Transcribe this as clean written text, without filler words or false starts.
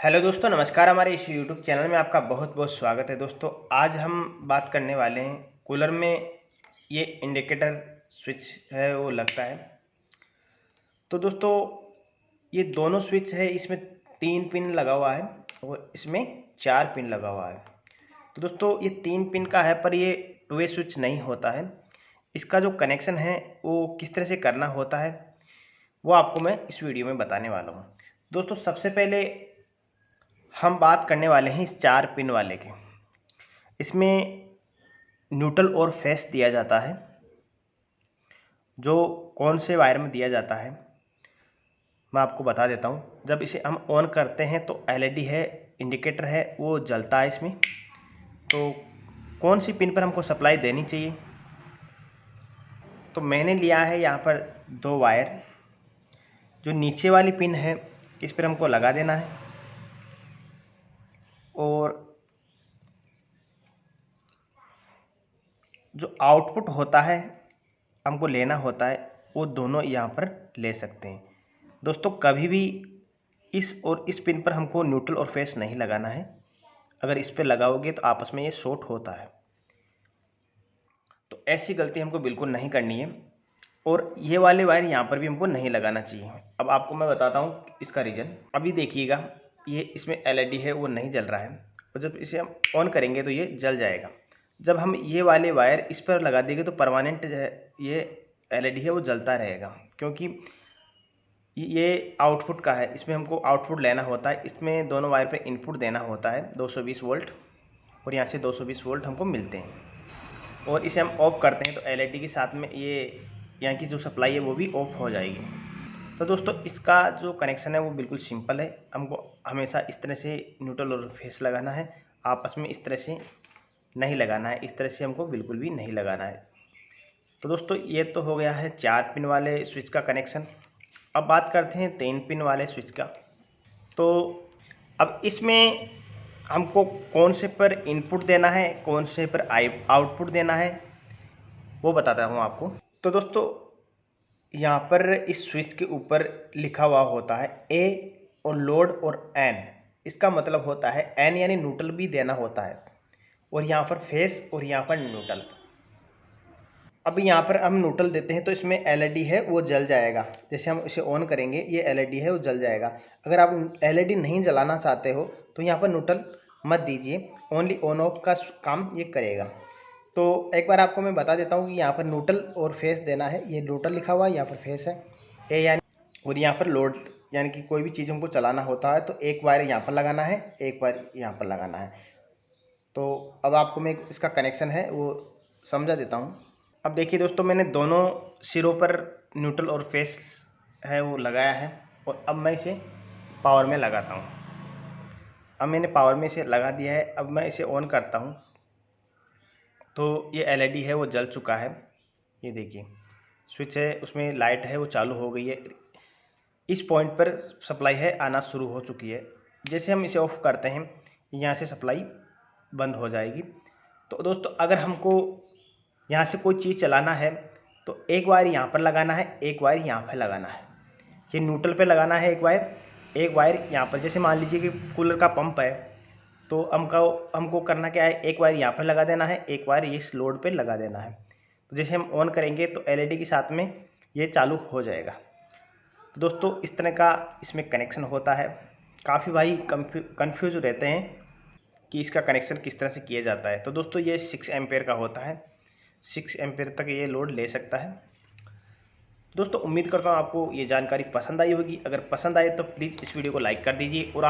Hello दोस्तों, नमस्कार। हमारे इस यूट्यूब चैनल में आपका बहुत बहुत स्वागत है। दोस्तों, आज हम बात करने वाले हैं कूलर में ये इंडिकेटर स्विच है वो लगता है। तो दोस्तों, ये दोनों स्विच है, इसमें 3 पिन लगा हुआ है और इसमें 4 पिन लगा हुआ है। तो दोस्तों, ये 3 पिन का है पर ये 2 वे स्विच नहीं होता है। इसका जो कनेक्शन है वो किस तरह से करना होता है वो आपको मैं इस वीडियो में बताने वाला हूँ। दोस्तों, सबसे पहले हम बात करने वाले हैं इस 4 पिन वाले के। इसमें न्यूट्रल और फेस दिया जाता है। जो कौन से वायर में दिया जाता है मैं आपको बता देता हूँ। जब इसे हम ऑन करते हैं तो एलईडी है, इंडिकेटर है, वो जलता है इसमें। तो कौन सी पिन पर हमको सप्लाई देनी चाहिए, तो मैंने लिया है यहाँ पर 2 वायर। जो नीचे वाली पिन है इस पर हमको लगा देना है और जो आउटपुट होता है हमको लेना होता है वो दोनों यहाँ पर ले सकते हैं। दोस्तों, कभी भी इस और इस पिन पर हमको न्यूट्रल और फेस नहीं लगाना है। अगर इस पर लगाओगे तो आपस में ये शॉर्ट होता है, तो ऐसी गलती हमको बिल्कुल नहीं करनी है। और ये वाले वायर यहाँ पर भी हमको नहीं लगाना चाहिए। अब आपको मैं बताता हूँ इसका रीज़न। अभी देखिएगा, ये इसमें एलईडी है वो नहीं जल रहा है और जब इसे हम ऑन करेंगे तो ये जल जाएगा। जब हम ये वाले वायर इस पर लगा देंगे तो परमानेंट ये एलईडी है वो जलता रहेगा, क्योंकि ये आउटपुट का है। इसमें हमको आउटपुट लेना होता है। इसमें दोनों वायर पे इनपुट देना होता है 220 वोल्ट, और यहाँ से 220 वोल्ट हमको मिलते हैं। और इसे हम ऑफ करते हैं तो एलईडी के साथ में ये यहाँ की जो सप्लाई है वो भी ऑफ हो जाएगी। तो दोस्तों, इसका जो कनेक्शन है वो बिल्कुल सिंपल है। हमको हमेशा इस तरह से न्यूट्रल और फेस लगाना है, आपस में इस तरह से नहीं लगाना है। इस तरह से हमको बिल्कुल भी नहीं लगाना है। तो दोस्तों, ये तो हो गया है 4 पिन वाले स्विच का कनेक्शन। अब बात करते हैं 3 पिन वाले स्विच का। तो अब इसमें हमको कौन से पर इनपुट देना है, कौन से पर आउटपुट देना है वो बताता हूँ आपको। तो दोस्तों, यहाँ पर इस स्विच के ऊपर लिखा हुआ होता है ए और लोड और एन। इसका मतलब होता है एन यानी न्यूट्रल भी देना होता है, और यहाँ पर फेस और यहाँ पर न्यूट्रल। अब यहाँ पर हम न्यूट्रल देते हैं तो इसमें एलईडी है वो जल जाएगा। जैसे हम इसे ऑन करेंगे ये एलईडी है वो जल जाएगा। अगर आप एलईडी नहीं जलाना चाहते हो तो यहाँ पर न्यूट्रल मत दीजिए, ओनली ऑन ऑफ का काम ये करेगा। तो एक बार आपको मैं बता देता हूँ कि यहाँ पर न्यूट्रल और फेस देना है। ये न्यूट्रल लिखा हुआ है, यहाँ पर फेस है ए यानी, और यहाँ पर लोड यानी कि कोई भी चीज़ हमको चलाना होता है तो एक वायर यहाँ पर लगाना है, एक वायर यहाँ पर लगाना है। तो अब आपको मैं इसका कनेक्शन है वो समझा देता हूँ। अब देखिए दोस्तों, मैंने दोनों सिरों पर न्यूट्रल और फेस है वो लगाया है, और अब मैं इसे पावर में लगाता हूँ। अब मैंने पावर में इसे लगा दिया है। अब मैं इसे ऑन करता हूँ तो ये एलईडी है वो जल चुका है। ये देखिए, स्विच है उसमें लाइट है वो चालू हो गई है। इस पॉइंट पर सप्लाई है आना शुरू हो चुकी है। जैसे हम इसे ऑफ करते हैं यहाँ से सप्लाई बंद हो जाएगी। तो दोस्तों, अगर हमको यहाँ से कोई चीज़ चलाना है तो एक वायर यहाँ पर लगाना है, एक वायर यहाँ पर लगाना है। ये न्यूट्रल पे लगाना है एक वायर यहाँ पर। जैसे मान लीजिए कि कूलर का पंप है तो हमको करना क्या है, एक वायर यहाँ पर लगा देना है, एक वायर इस लोड पे लगा देना है। तो जैसे हम ऑन करेंगे तो एलईडी के साथ में ये चालू हो जाएगा। तो दोस्तों, इस तरह का इसमें कनेक्शन होता है। काफ़ी भाई कन्फ्यूज रहते हैं कि इसका कनेक्शन किस तरह से किया जाता है। तो दोस्तों, ये 6 एम्पेयर का होता है। 6 एम्पेयर तक ये लोड ले सकता है। दोस्तों, उम्मीद करता हूँ आपको ये जानकारी पसंद आई होगी। अगर पसंद आए तो प्लीज़ इस वीडियो को लाइक कर दीजिए और